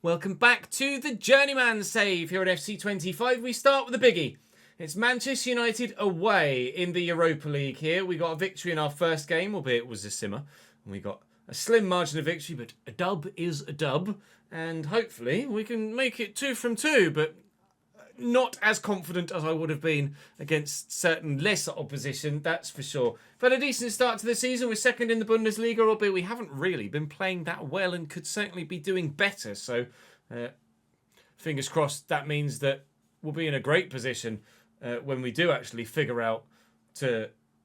Welcome back to the Journeyman save here at FC25. We start with a biggie. It's Manchester United away in the Europa League here. We got a victory in our first game, albeit it was a simmer. And we got a slim margin of victory, but a dub is a dub. And hopefully we can make it 2 from 2, but not as confident as I would have been against certain lesser opposition, that's for sure. But a decent start to the season. We're second in the Bundesliga, albeit we haven't really been playing that well and could certainly be doing better. So, fingers crossed, that means that we'll be in a great position when we do actually figure out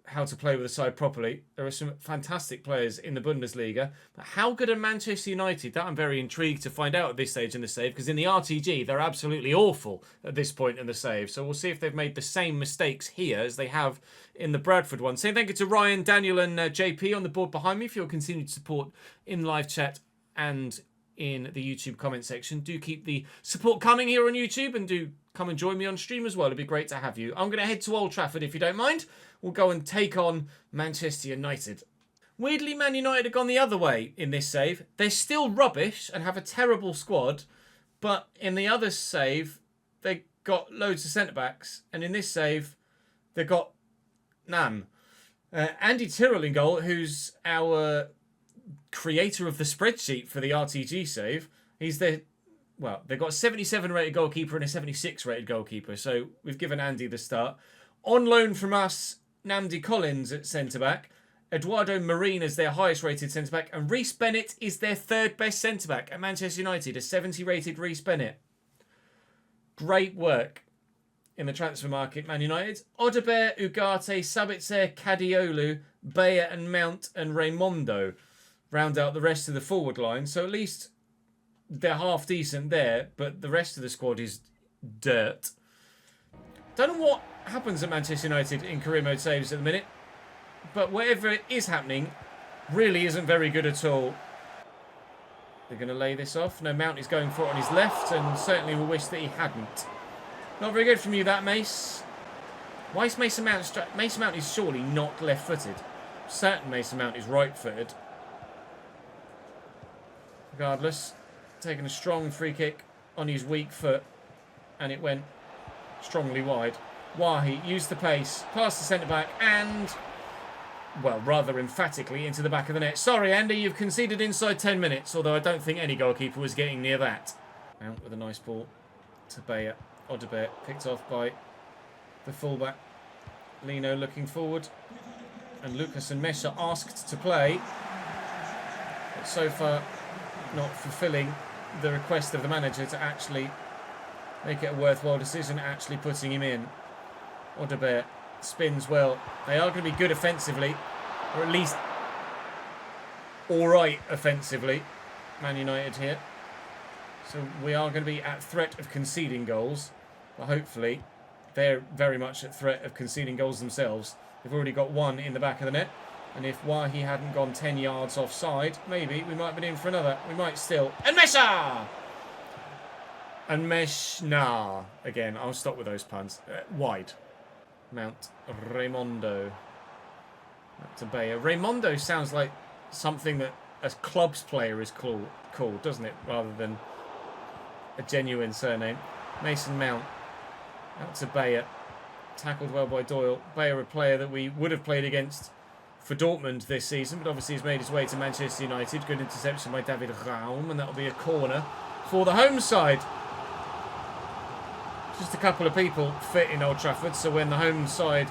how to play with the side properly. There are some fantastic players in the Bundesliga. But how good are Manchester United? That I'm very intrigued to find out at this stage in the save, because in the RTG, they're absolutely awful at this point in the save. So we'll see if they've made the same mistakes here as they have in the Bradford one. Saying thank you to Ryan, Daniel and JP on the board behind me for your continued support in live chat and in the YouTube comment section. Do keep the support coming here on YouTube, and do come and join me on stream as well. It'd be great to have you. I'm going to head to Old Trafford if you don't mind. We'll go and take on Manchester United. Weirdly, Man United have gone the other way in this save. They're still rubbish and have a terrible squad, but in the other save, they got loads of centre-backs, and in this save, they've got none. Andy Tyrrell in goal, who's our creator of the spreadsheet for the RTG save. He's they've got a 77 rated goalkeeper and a 76 rated goalkeeper, so we've given Andy the start. On loan from us, Namdi Collins at centre-back. Eduardo Marine is their highest rated centre-back, and Reece Bennett is their third best centre-back at Manchester United, a 70 rated Reece Bennett. Great work in the transfer market, Man United. Odobert, Ugarte, Sabitzer, Kadiolu, Bayer and Mount and Raimondo round out the rest of the forward line. So at least they're half decent there, but the rest of the squad is dirt. Don't know what happens at Manchester United in career mode saves at the minute, but whatever it is happening really isn't very good at all. They're going to lay this off. No, Mount is going for it on his left, and certainly will wish that he hadn't. Not very good from you, that, Mace. Why is Mason Mount... Mason Mount is surely not left-footed. Certain Mason Mount is right-footed. Regardless, taking a strong free kick on his weak foot, and it went strongly wide. Wahi used the pace, past the centre-back, and, well, rather emphatically into the back of the net. Sorry, Andy, you've conceded inside 10 minutes, although I don't think any goalkeeper was getting near that. Out with a nice ball to Bayer. Odobert picked off by the fullback. Lino looking forward, and Lucas and Mesh are asked to play, but so far not fulfilling the request of the manager to actually make it a worthwhile decision, actually putting him in. Odobert spins well. They are going to be good offensively, or at least alright offensively, Man United here. So we are going to be at threat of conceding goals, but hopefully they're very much at threat of conceding goals themselves. They've already got one in the back of the net, and if Wahi hadn't gone 10 yards offside, maybe we might have been in for another. We might still. And Mesha! And Meshna. Again, I'll stop with those puns. Wide. Mount Raimondo. Back to Bayer. Raimondo sounds like something that a club's player is called, doesn't it? Rather than a genuine surname. Mason Mount. Out to Bayer. Tackled well by Doyle. Bayer, a player that we would have played against for Dortmund this season, but obviously he's made his way to Manchester United. Good interception by David Raum, and that'll be a corner for the home side. Just a couple of people fit in Old Trafford, so when the home side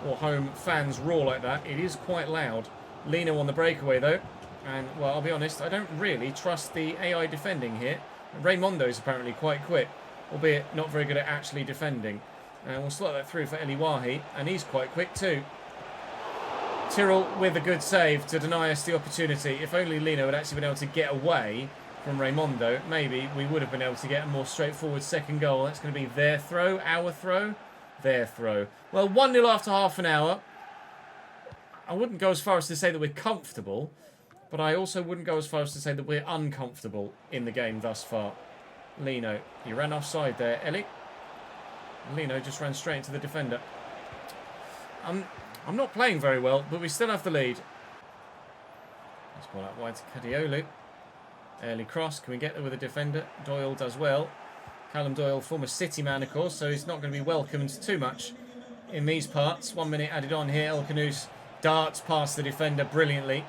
or home fans roar like that, it is quite loud. Lino on the breakaway though, and well, I'll be honest, I don't really trust the AI defending here. Raimondo's apparently quite quick, albeit not very good at actually defending. And we'll slot that through for Eli Wahi, and he's quite quick too. Tyrrell with a good save to deny us the opportunity. If only Lino had actually been able to get away from Raimondo, maybe we would have been able to get a more straightforward second goal. That's going to be their throw, our throw, their throw. Well, 1-0 after half an hour. I wouldn't go as far as to say that we're comfortable, but I also wouldn't go as far as to say that we're uncomfortable in the game thus far. Lino, he ran offside there, Ellie. Lino just ran straight into the defender. I'm not playing very well, but we still have the lead. Let's ball out wide to Kadiolu. Early cross. Can we get there with a defender? Doyle does well. Callum Doyle, former City man, of course, so he's not going to be welcomed too much in these parts. 1 minute added on here. El Khanous darts past the defender brilliantly.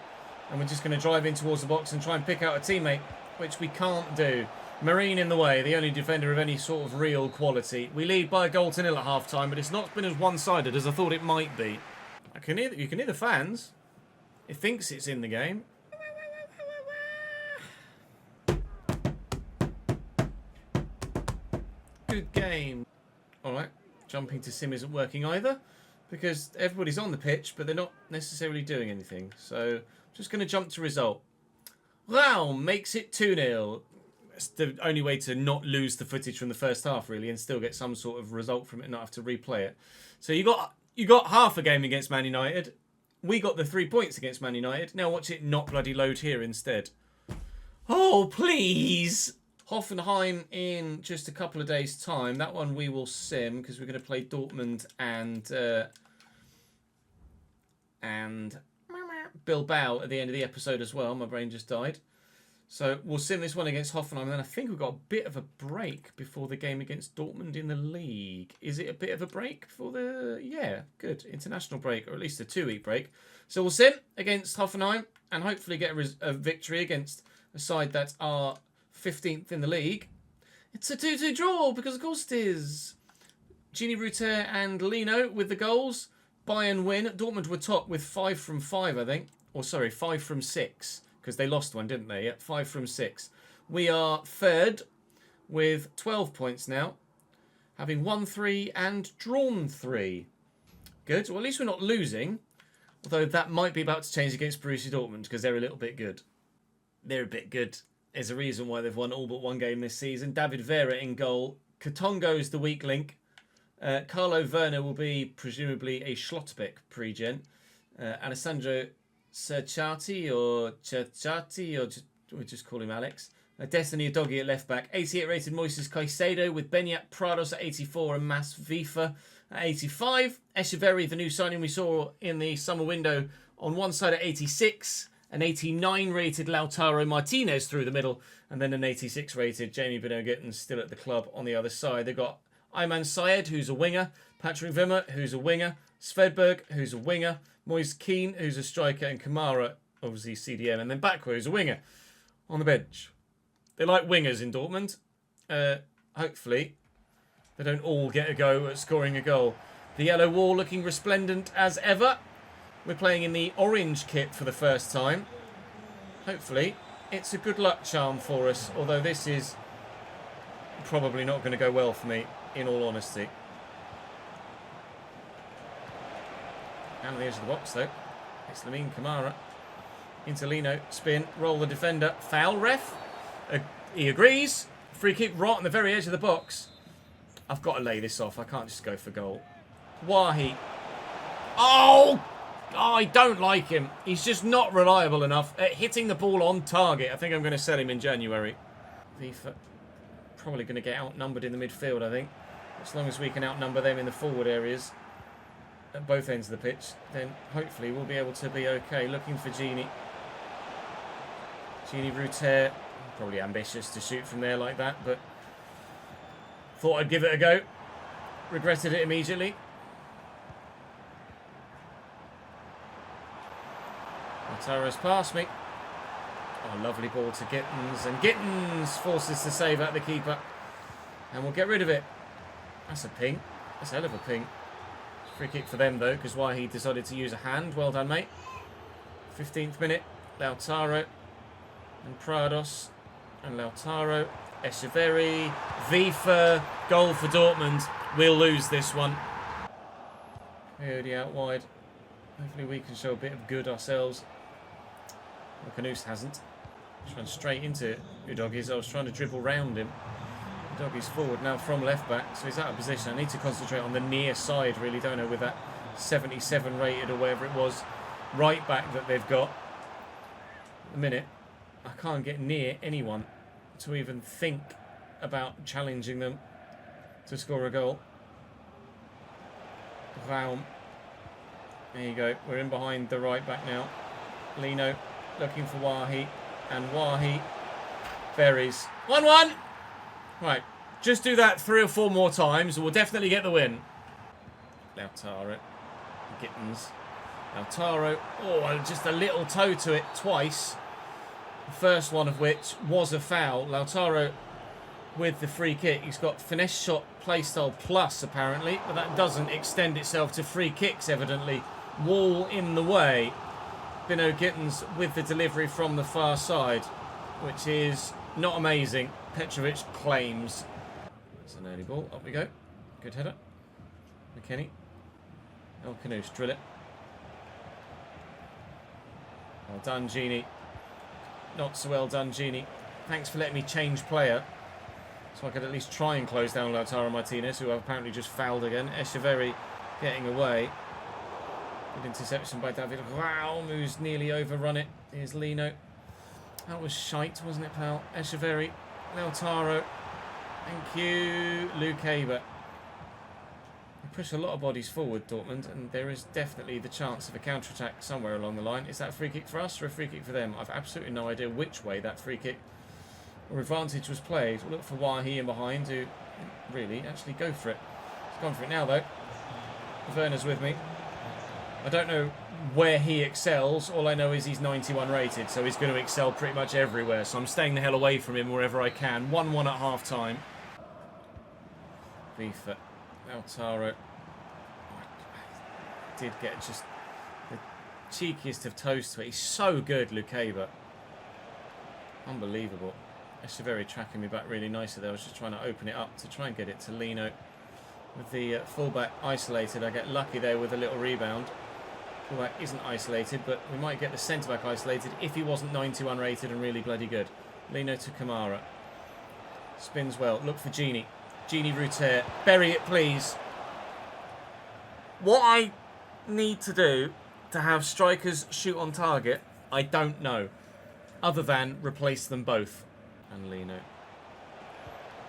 And we're just going to drive in towards the box and try and pick out a teammate, which we can't do. Marine in the way, the only defender of any sort of real quality. We lead by a goal to nil at half-time, but it's not been as one-sided as I thought it might be. You can hear the fans. It thinks it's in the game. Good game. Alright, jumping to sim isn't working either, because everybody's on the pitch, but they're not necessarily doing anything. So, just going to jump to result. Raum makes it 2-0. It's the only way to not lose the footage from the first half, really, and still get some sort of result from it and not have to replay it. So you got half a game against Man United. We got the 3 points against Man United. Now watch it not bloody load here instead. Oh, please! Hoffenheim in just a couple of days' time. That one we will sim, because we're going to play Dortmund and Bilbao at the end of the episode as well. My brain just died. So we'll sim this one against Hoffenheim, and then I think we've got a bit of a break before the game against Dortmund in the league. Is it a bit of a break before the... Yeah, good. International break, or at least a 2-week break. So we'll sim against Hoffenheim and hopefully get a victory against a side that are 15th in the league. It's a 2-2 draw, because of course it is. Gini Ruter and Lino with the goals. Bayern win. Dortmund were top with 5 from 5, I think. Or sorry, 5 from 6. Because they lost one, didn't they? Yeah, 5 from 6. We are third with 12 points now, having won 3 and drawn 3. Good. Well, at least we're not losing. Although that might be about to change against Borussia Dortmund, because they're a little bit good. They're a bit good. There's a reason why they've won all but one game this season. David Vera in goal. Katongo's the weak link. Carlo Werner will be presumably a Schlotterbeck pre-gen. Alessandro Cerchati or we'll just call him Alex. Destiny Doggy at left back. 88 rated Moises Caicedo with Beñat Prados at 84 and Mas Vifa at 85. Echeverri, the new signing we saw in the summer window, on one side at 86. An 89 rated Lautaro Martinez through the middle, and then an 86 rated Jamie Benoit still at the club on the other side. They've got Ayman Syed, who's a winger, Patrick Wimmer, who's a winger, Svedberg, who's a winger, Moise Keane, who's a striker, and Kamara, obviously CDM, and then Bakwa, who's a winger on the bench. They like wingers in Dortmund. Hopefully, they don't all get a go at scoring a goal. The yellow wall looking resplendent as ever. We're playing in the orange kit for the first time. Hopefully, it's a good luck charm for us, although this is probably not going to go well for me, in all honesty. Down the edge of the box, though. It's Lamine Kamara. Into Lino. Spin. Roll the defender. Foul, ref. He agrees. Free kick right on the very edge of the box. I've got to lay this off. I can't just go for goal. Wahi. Oh! I don't like him. He's just not reliable enough at hitting the ball on target. I think I'm going to sell him in January. FIFA probably going to get outnumbered in the midfield, I think. As long as we can outnumber them in the forward areas at both ends of the pitch, then hopefully we'll be able to be okay. Looking for Gini. Gini Ruter. Probably ambitious to shoot from there like that, but thought I'd give it a go. Regretted it immediately. Lautaro's past me. Oh, lovely ball to Gittins. And Gittins forces the save out the keeper. And we'll get rid of it. That's a ping. That's a hell of a ping. Free kick for them, though, because why he decided to use a hand. Well done, mate. 15th minute. Lautaro. And Prados. And Lautaro. Echeverri. Vifa. Goal for Dortmund. We'll lose this one. Coyote out wide. Hopefully we can show a bit of good ourselves. Khanous hasn't. Just run straight into Udogi's. I was trying to dribble round him. Udogi's forward now from left back, so he's out of position. I need to concentrate on the near side, really, don't I, with that 77 rated or whatever it was right back that they've got. At the minute, I can't get near anyone to even think about challenging them to score a goal. Raum. There you go. We're in behind the right back now. Lino looking for Wahi. And Wahi Berries. 1-1. Right. Just do that 3 or 4 more times and we'll definitely get the win. Lautaro. Gittins. Lautaro. Oh, just a little toe to it twice. The first one of which was a foul. Lautaro with the free kick. He's got finesse shot playstyle plus apparently, but that doesn't extend itself to free kicks evidently. Wall in the way. Bino Gittins with the delivery from the far side, which is not amazing. Petrovic claims. It's an early ball. Up we go. Good header. McKennie. El Canoes, drill it. Well done, Genie. Not so well done, Genie. Thanks for letting me change player, so I could at least try and close down Lautaro Martinez, who I've apparently just fouled again. Echeverri getting away. Good interception by David Raum, who's nearly overrun it. Here's Lino. That was shite, wasn't it, pal? Echeverri. Lautaro. Thank you. Luke Aber. They push a lot of bodies forward, Dortmund, and there is definitely the chance of a counter-attack somewhere along the line. Is that a free kick for us or a free kick for them? I've absolutely no idea which way that free kick or advantage was played. We'll look for Wahi in behind, who really actually go for it. He's gone for it now, though. Werner's with me. I don't know where he excels. All I know is he's 91 rated, so he's going to excel pretty much everywhere. So I'm staying the hell away from him wherever I can. 1-1 at half-time. FIFA. Lautaro. Did get just the cheekiest of toes to it. He's so good, Luke Aber. Unbelievable. Echeverri tracking me back really nicely there. I was just trying to open it up to try and get it to Lino. With the fullback isolated, I get lucky there with a little rebound. Fullback isn't isolated, but we might get the centre-back isolated if he wasn't 91 rated and really bloody good. Lino to Kamara. Spins well. Look for Genie. Genie Ruter. Bury it, please. What I need to do to have strikers shoot on target, I don't know. Other than replace them both. And Lino.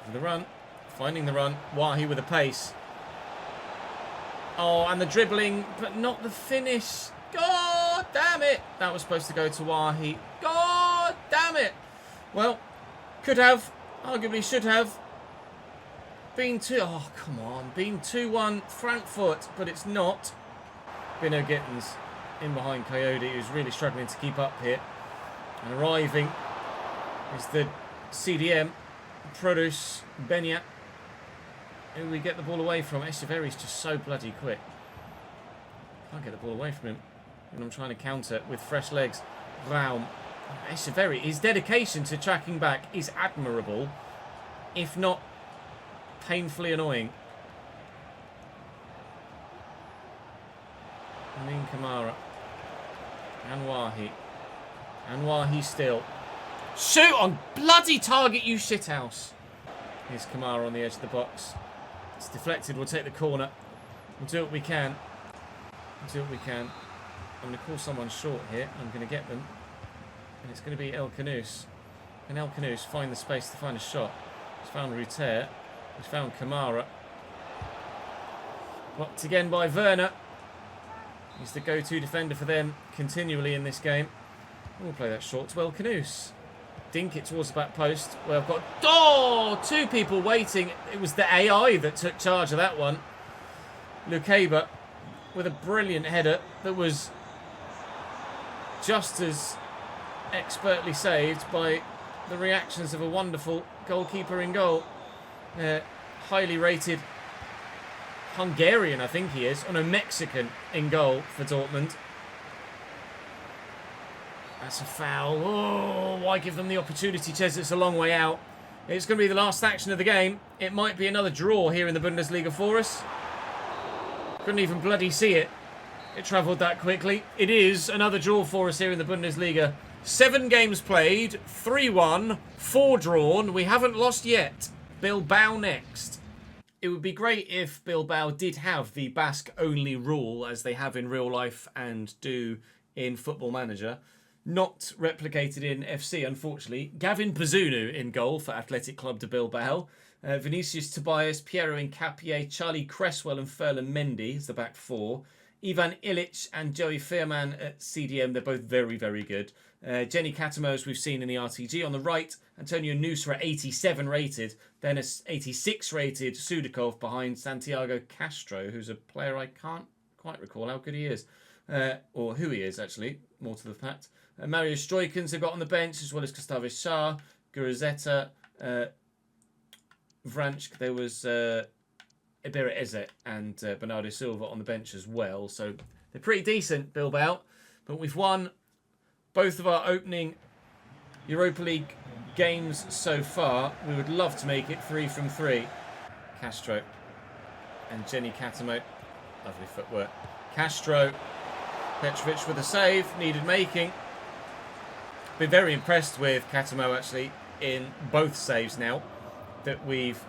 For the run. Finding the run. Wahi with a pace. Oh, and the dribbling, but not the finish. God damn it. That was supposed to go to Wahi. God damn it. Well, could have. Arguably should have. Been 2-1 Frankfurt, but it's not. Bino Gittins in behind Coyote, who's really struggling to keep up here. And arriving is the CDM, Produce Benya, who we get the ball away from. Echeverri's just so bloody quick. Can't get the ball away from him. And I'm trying to counter with fresh legs. Raum. Echeverri, his dedication to tracking back is admirable, if not painfully annoying. Amin Kamara. And Wahi. And Wahi still. Shoot on bloody target, you shithouse. Here's Kamara on the edge of the box. It's deflected, we'll take the corner. We'll do what we can. We'll do what we can. I'm going to call someone short here. I'm going to get them. And it's going to be El Canoes. Can El Canoes find the space to find a shot? He's found Ruter. He's found Kamara. Blocked again by Werner. He's the go-to defender for them continually in this game. We'll play that short to El Canoes. Dink it towards the back post. Well, I've got 2 people waiting. It was the AI that took charge of that one. Luke Aber with a brilliant header that was just as expertly saved by the reactions of a wonderful goalkeeper in goal. Highly rated Hungarian, I think he is. Oh no, Mexican in goal for Dortmund. That's a foul. Oh, why give them the opportunity, Ches? It's a long way out. It's going to be the last action of the game. It might be another draw here in the Bundesliga for us. Couldn't even bloody see it. It travelled that quickly. It is another draw for us here in the Bundesliga. 7 games played, 3 won, 4 drawn. We haven't lost yet. Bilbao next. It would be great if Bilbao did have the Basque-only rule, as they have in real life and do in Football Manager. Not replicated in FC, unfortunately. Gavin Bazunu in goal for Athletic Club de Bilbao. Vinicius Tobias, Piero Hincapié, Charlie Cresswell and Ferland Mendy is the back 4. Ivan Ilic and Joey Fearman at CDM. They're both very, very good. Jenny Katamo, as we've seen in the RTG. On the right, Antonio Nusa at 87 rated. Then a 86 rated Sudakov behind Santiago Castro, who's a player I can't quite recall how good he is. Or who he is, actually, more to the fact. Mario Stroikens they've got on the bench, as well as Gustavo Shah, Gurazeta, Vranch. There was Ibera Eze and Bernardo Silva on the bench as well. So they're pretty decent, Bilbao. But we've won both of our opening Europa League games so far. We would love to make it 3 from 3. Castro and Jenny Katamo. Lovely footwork. Castro. Petrovic with a save. Needed making. Been very impressed with Katamo, actually, in both saves now that we've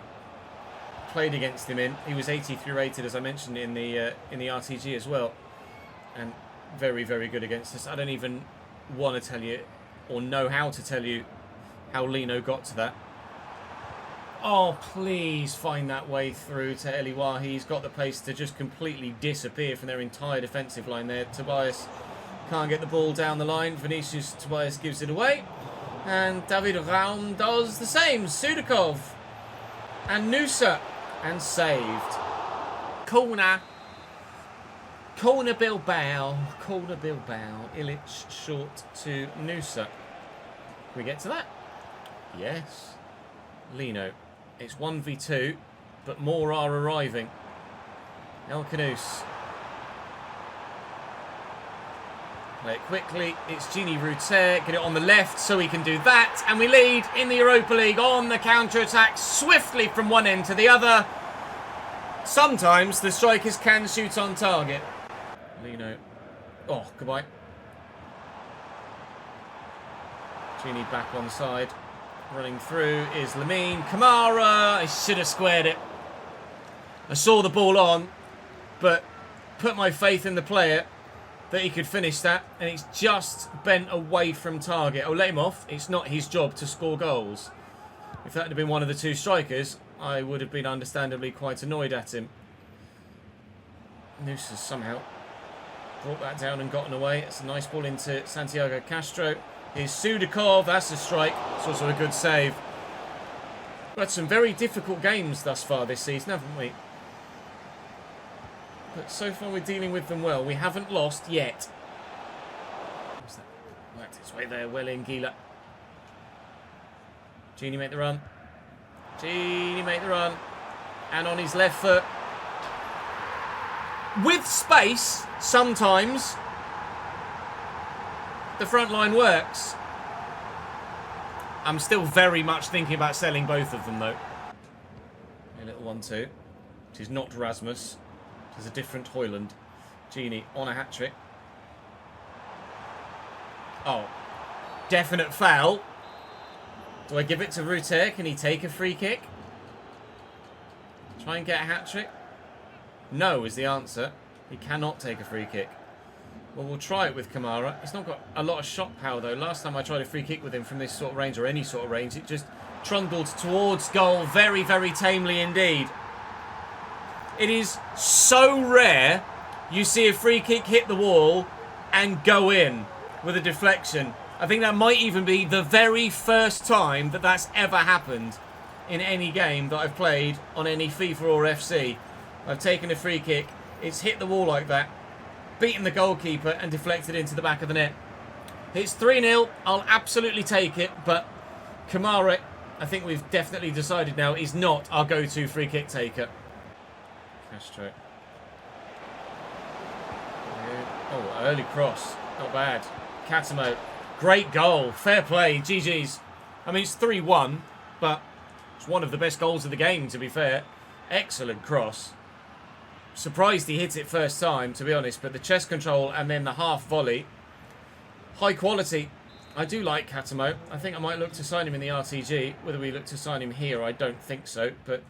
played against him in. He was 83 rated, as I mentioned, in the RTG as well. And very, very good against us. I don't even want to tell you or know how to tell you how Lino got to that. Oh, please find that way through to Eliwahi. He's got the pace to just completely disappear from their entire defensive line there. Tobias can't get the ball down the line. Vinicius Tobias gives it away. And David Raum does the same. Sudakov and Nusa. And saved. Corner. Corner Bilbao. Corner Bilbao. Ilic short to Nusa. Can we get to that? Yes. Lino. It's 1v2, but more are arriving. El Canus. Play it quickly. It's Gini Ruter. Get it on the left so he can do that. And we lead in the Europa League on the counter-attack swiftly from one end to the other. Sometimes the strikers can shoot on target. Lino. Oh, goodbye. Gini back on side. Running through is Lamine. Kamara. I should have squared it. I saw the ball on, but put my faith in the player that he could finish that, and it's just bent away from target. I'll let him off. It's not his job to score goals. If that had been one of the two strikers, I would have been understandably quite annoyed at him. Noose has somehow brought that down and gotten away. It's a nice ball into Santiago Castro. Here's Sudakov. That's a strike. It's also a good save. We've had some very difficult games thus far this season, haven't we? But so far we're dealing with them well. We haven't lost yet. What's that? Worked its way there. Well in, Gila. Gini make the run. Gini make the run. And on his left foot. With space, sometimes, the front line works. I'm still very much thinking about selling both of them, though. A little 1-2. It is not Rasmus. It is a different Hoyland. Gini on a hat-trick. Oh. Definite foul. Do I give it to Ruter? Can he take a free kick? Try and get a hat-trick? No is the answer. He cannot take a free kick. Well, we'll try it with Kamara. He's not got a lot of shot power, though. Last time I tried a free kick with him from this sort of range, or any sort of range, it just trundled towards goal very, very tamely indeed. It is so rare you see a free kick hit the wall and go in with a deflection. I think that might even be the very first time that that's ever happened in any game that I've played on any FIFA or FC. I've taken a free kick, it's hit the wall like that, beaten the goalkeeper and deflected into the back of the net. It's 3-0, I'll absolutely take it, but Kamara, I think we've definitely decided now, is not our go-to free kick taker. Castro. Oh, early cross, not bad. Katamo, great goal, fair play, GG's. I mean, it's 3-1, but it's one of the best goals of the game, to be fair. Excellent cross. Surprised he hit it first time, to be honest, but the chest control and then the half volley, high quality. I do like Katamo. I think I might look to sign him in the RTG. Whether we look to sign him here, I don't think so, but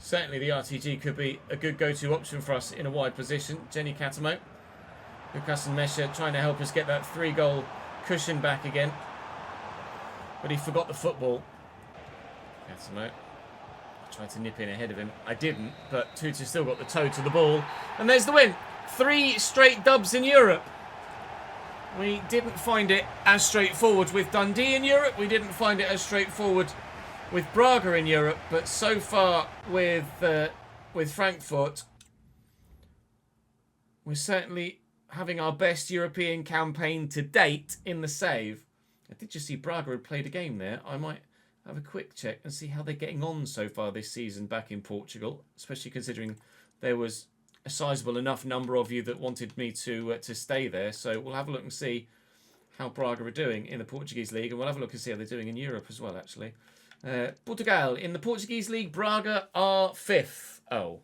certainly the RTG could be a good go-to option for us in a wide position. Jenny Katamo. Lukas and Mesha trying to help us get that 3-goal cushion back again, but he forgot the football. Katamo. Tried to nip in ahead of him. I didn't, but Tuta still got the toe to the ball. And there's the win. 3 straight dubs in Europe. We didn't find it as straightforward with Dundee in Europe. We didn't find it as straightforward with Braga in Europe. But so far with Frankfurt, we're certainly having our best European campaign to date in the save. I did just see Braga had played a game there. I might have a quick check and see how they're getting on so far this season back in Portugal, especially considering there was a sizable enough number of you that wanted me to stay there. So we'll have a look and see how Braga are doing in the Portuguese league, and we'll have a look and see how they're doing in Europe as well, actually. Portugal, in the Portuguese league, Braga are 5th. Oh.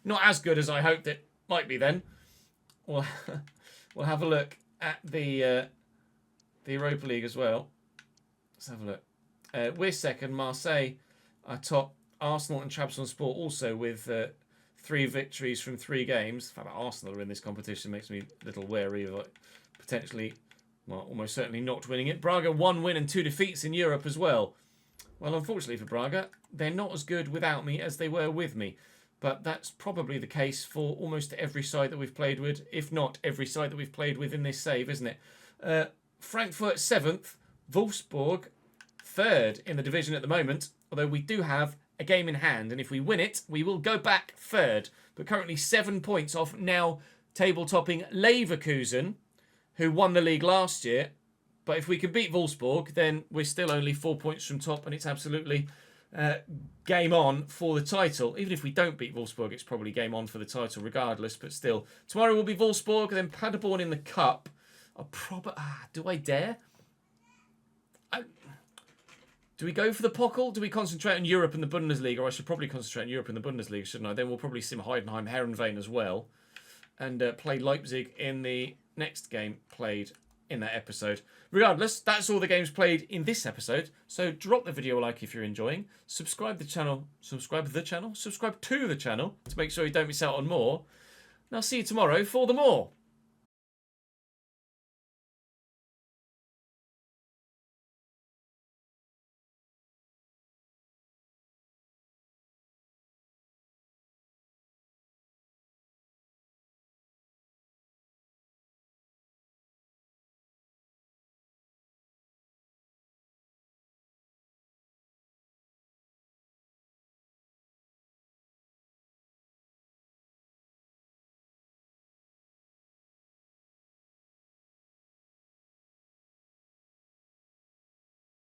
Not as good as I hoped it might be then. We'll have a look at the Europa League as well. Let's have a look. We're 2nd. Marseille are top. Arsenal and Trabzonspor also with 3 victories from 3 games. The fact that Arsenal are in this competition makes me a little wary of potentially, well, almost certainly not winning it. Braga 1 win and 2 defeats in Europe as well. Well, unfortunately for Braga, they're not as good without me as they were with me. But that's probably the case for almost every side that we've played with, if not every side that we've played with in this save, isn't it? Frankfurt 7th, Wolfsburg 3rd in the division at the moment, although we do have a game in hand, and if we win it, we will go back 3rd, but currently 7 points off now table-topping Leverkusen, who won the league last year. But if we can beat Wolfsburg, then we're still only 4 points from top, and it's absolutely game on for the title. Even if we don't beat Wolfsburg, it's probably game on for the title regardless, but still. Tomorrow will be Wolfsburg, then Paderborn in the Cup. Do I dare? Do we go for the Pokal? Do we concentrate on Europe and the Bundesliga? Or I should probably concentrate on Europe and the Bundesliga, shouldn't I? Then we'll probably sim Heidenheim, Herrenvein as well. And play Leipzig in the next game played in that episode. Regardless, that's all the games played in this episode. So drop the video a like if you're enjoying. Subscribe to the channel to make sure you don't miss out on more. And I'll see you tomorrow for the more.